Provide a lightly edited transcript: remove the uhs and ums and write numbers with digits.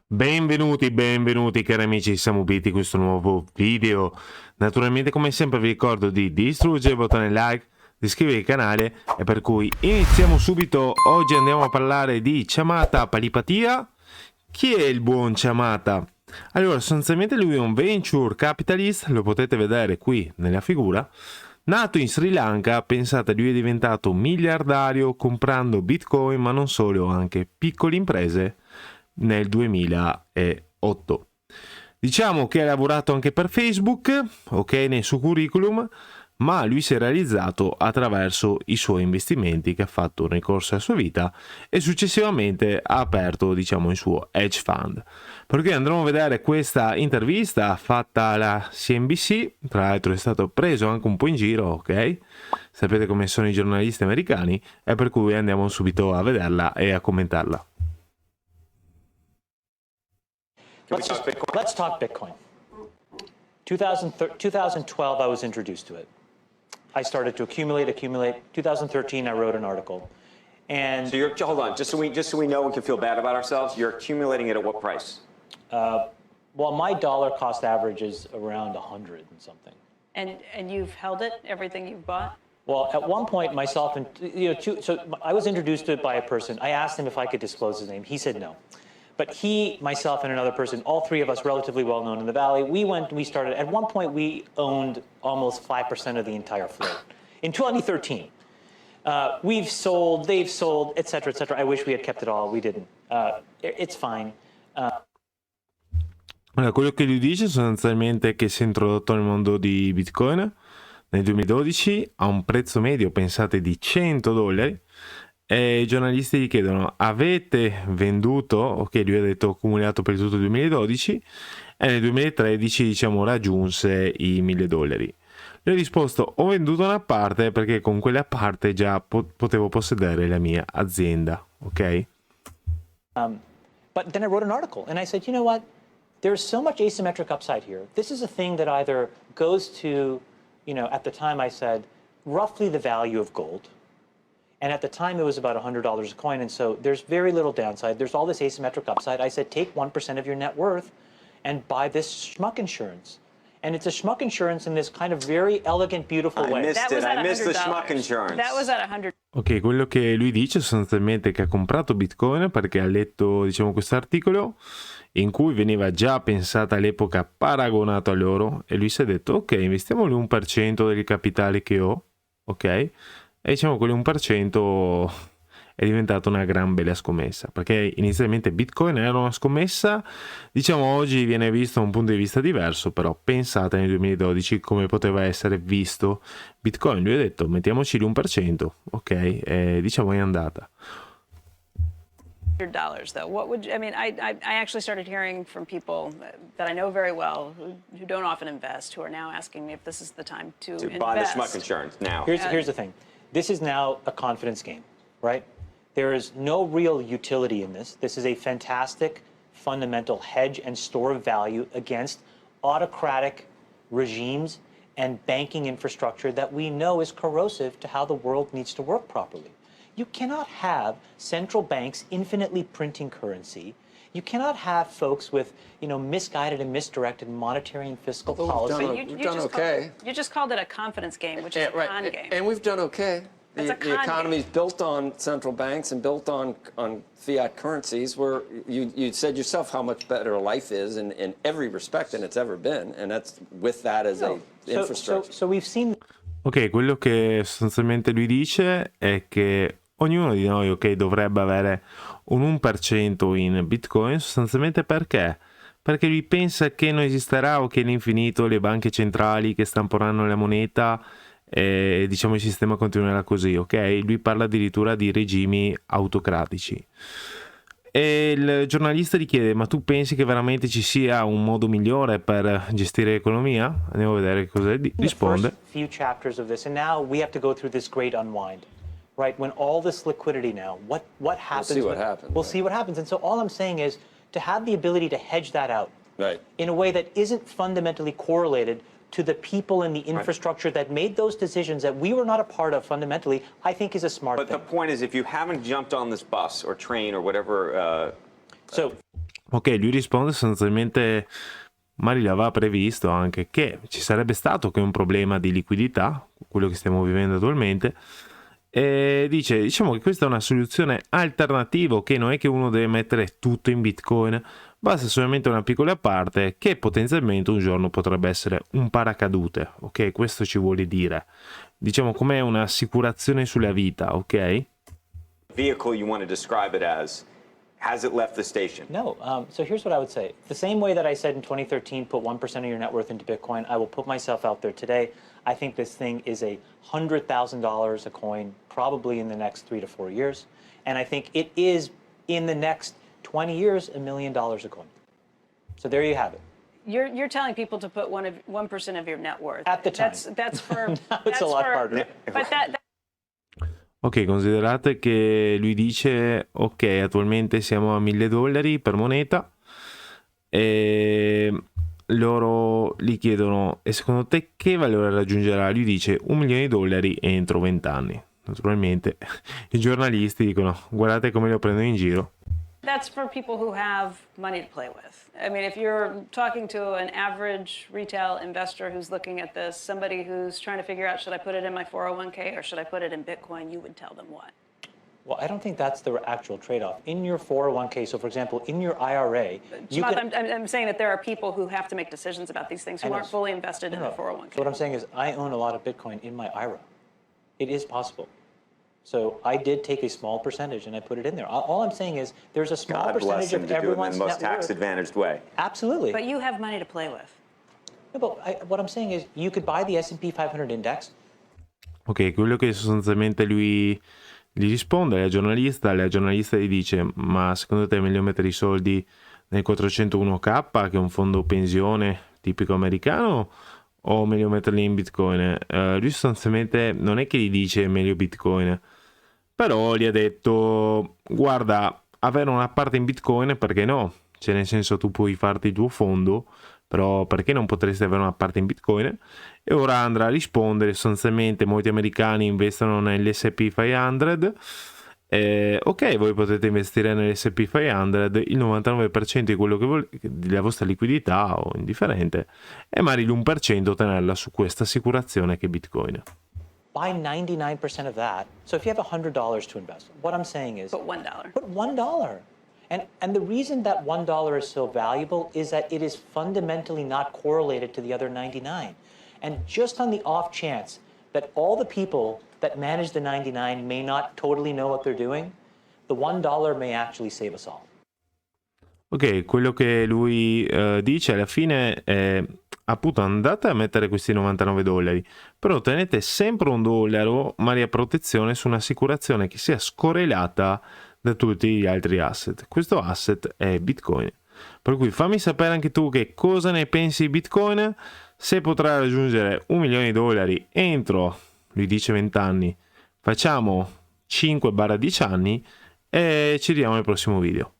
Benvenuti cari amici di Samu Bit in questo nuovo video. Naturalmente come sempre vi ricordo di distruggere il bottone like, di iscrivervi al canale e per cui iniziamo subito. Oggi andiamo a parlare di Chamath Palihapitiya. Chi è il buon Chamath? Allora, sostanzialmente lui è un venture capitalist, lo potete vedere qui nella figura. Nato in Sri Lanka, pensate, lui è diventato miliardario comprando bitcoin, ma non solo, anche piccole imprese nel 2008. Diciamo che ha lavorato anche per Facebook, ok, nel suo curriculum, ma lui si è realizzato attraverso i suoi investimenti che ha fatto nel corso della sua vita e successivamente ha aperto, diciamo, il suo hedge fund. Perché andremo a vedere questa intervista fatta alla CNBC, tra l'altro è stato preso anche un po' in giro, ok? Sapete come sono i giornalisti americani, e per cui andiamo subito a vederla e a commentarla. Let's talk Bitcoin. 2012, I was introduced to it. I started to accumulate. 2013, I wrote an article. And so you're, hold on, just so we know we can feel bad about ourselves, you're accumulating it at what price? Well, my dollar cost average is around 100 and something. And you've held it, everything you've bought? Well, at one point, myself and, so I was introduced to it by a person. I asked him if I could disclose his name. He said no. But he, myself, and another person, all three of us relatively well known in the Valley, we started, at one point we owned almost 5% of the entire float. In 2013, we've sold, they've sold, et cetera, et cetera. I wish we had kept it all, we didn't. It's fine. Allora, quello che lui dice sostanzialmente è che si è introdotto nel mondo di Bitcoin nel 2012 a un prezzo medio, pensate, di $100. E i giornalisti gli chiedono: avete venduto? Ok, lui ha detto accumulato per tutto il 2012 e nel 2013 diciamo raggiunse i $1.000. Lui ha risposto: ho venduto una parte perché con quella parte già potevo possedere la mia azienda, ok? But then I wrote an article and I said, you know what? There's so much asymmetric upside here. This is a thing that either goes to, at the time I said, roughly the value of gold. And at the time, it was about $100 a coin, and so there's very little downside. There's all this asymmetric upside. I said, take 1% of your net worth and buy this schmuck insurance. And it's a schmuck insurance in this kind of very elegant, beautiful way. I missed the schmuck insurance. That was at 100. Ok, quello che lui dice sostanzialmente è che ha comprato Bitcoin perché ha letto, diciamo, questo articolo in cui veniva già pensata all'epoca paragonato all'oro e lui si è detto, ok, investiamo l'1% del capitale che ho, ok? E diciamo che l'1% è diventata una gran bella scommessa, perché inizialmente Bitcoin era una scommessa, diciamo oggi viene visto da un punto di vista diverso, però pensate nel 2012 come poteva essere visto Bitcoin. Lui ha detto mettiamoci l'1%, ok, e diciamo è andata. $100 though. What would you, I actually started hearing from people that I know very well who don't often invest, who are now asking me if this is the time to invest. Buy the schmuck insurance now. Here's the thing. This is now a confidence game, right? There is no real utility in this. This is a fantastic fundamental hedge and store of value against autocratic regimes and banking infrastructure that we know is corrosive to how the world needs to work properly. You cannot have central banks infinitely printing currency. You cannot have folks with, misguided and misdirected monetary and fiscal policy. You just called it a confidence game, which is a con game. And we've done okay. The economy is built on central banks and built on fiat currencies, where you said yourself how much better life is in every respect than it's ever been, and that's with that as a infrastructure. So we've seen. Ok, quello che sostanzialmente lui dice è che ognuno di noi, ok, dovrebbe avere un 1% in Bitcoin, sostanzialmente perché? Perché lui pensa che non esisterà, ok, all'infinito le banche centrali che stamperanno la moneta e diciamo il sistema continuerà così, ok? Lui parla addirittura di regimi autocratici. E il giornalista gli chiede: ma tu pensi che veramente ci sia un modo migliore per gestire l'economia? Andiamo a vedere cosa risponde. Few chapters of this, and now we have to go through this great unwind, right? When all this liquidity now, what happens? We'll see what happens. We'll see what happens. And so all I'm saying is to have the ability to hedge that out, right, in a way that isn't fundamentally correlated to the people and the infrastructure that made those decisions that we were not a part of fundamentally, I think is a smart But thing. the point is, if you haven't jumped on this bus or train or whatever, Ok, lui risponde sostanzialmente, Mari l'aveva previsto anche che ci sarebbe stato che un problema di liquidità, quello che stiamo vivendo attualmente, e dice, diciamo che questa è una soluzione alternativa, che non è che uno deve mettere tutto in Bitcoin, basta solamente una piccola parte che potenzialmente un giorno potrebbe essere un paracadute, ok? Questo ci vuole dire, diciamo come un'assicurazione sulla vita, ok? vehicle you want to describe it as, has it left the station? No. So here's what I would say. The same way that I said in 2013, put 1% of your net worth into Bitcoin, I will put myself out there today. I think this thing is $100,000 a coin, probably in the next 3 to 4 years. And I think it is, in the next 20 years, $1 million a coin. So there you have it. You're telling people to put 1% of your net worth. At the time. That's for... Now it's a lot harder. But that Ok, considerate che lui dice, ok, attualmente siamo a $1.000 per moneta e loro gli chiedono, e secondo te che valore raggiungerà? Lui dice $1 milione entro 20 anni. Naturalmente i giornalisti dicono, guardate come lo prendono in giro. That's for people who have money to play with. I mean, if you're talking to an average retail investor who's looking at this, somebody who's trying to figure out, should I put it in my 401k or should I put it in Bitcoin, you would tell them what? Well, I don't think that's the actual trade-off. In your 401k, so for example, in your IRA, you Chamath, can... I'm saying that there are people who have to make decisions about these things who I know. aren't fully invested in No, the 401k. So what I'm saying is I own a lot of Bitcoin in my IRA. It is possible. So I did take a small percentage and I put it in there. All I'm saying is there's a small God bless percentage him of to do it in everyone's the most net worth. tax-advantaged way. Absolutely. But you have money to play with. No, but what I'm saying is you could buy the S&P 500 index. Ok, quello che sostanzialmente lui gli risponde alla giornalista gli dice, ma secondo te è meglio mettere i soldi nel 401k, che è un fondo pensione tipico americano, o meglio metterli in Bitcoin? Lui sostanzialmente non è che gli dice meglio Bitcoin, però gli ha detto, guarda, avere una parte in Bitcoin, perché no? Cioè, nel senso, tu puoi farti il tuo fondo, però perché non potresti avere una parte in Bitcoin? E ora andrà a rispondere, sostanzialmente molti americani investono nell'S&P 500, ok, voi potete investire nell'S&P 500, il 99% di quello che della vostra liquidità o indifferente, e magari l'1% tenerla su questa assicurazione che è Bitcoin. Buy 99% of that. So if you have $100 to invest, what I'm saying is Put $1. put $1. And the reason that $1 is so valuable is that it is fundamentally not correlated to the other 99. And just on the off chance that all the people that manage the 99 may not totally know what they're doing, the $1 may actually save us all. Ok, quello che lui dice alla fine è, appunto, andate a mettere questi $99, però tenete sempre $1 magari a protezione su un'assicurazione che sia scorrelata da tutti gli altri asset. Questo asset è Bitcoin. Per cui fammi sapere anche tu che cosa ne pensi di Bitcoin, se potrà raggiungere $1 milione entro, lui dice 20 anni, facciamo 5-10 anni e ci vediamo nel prossimo video.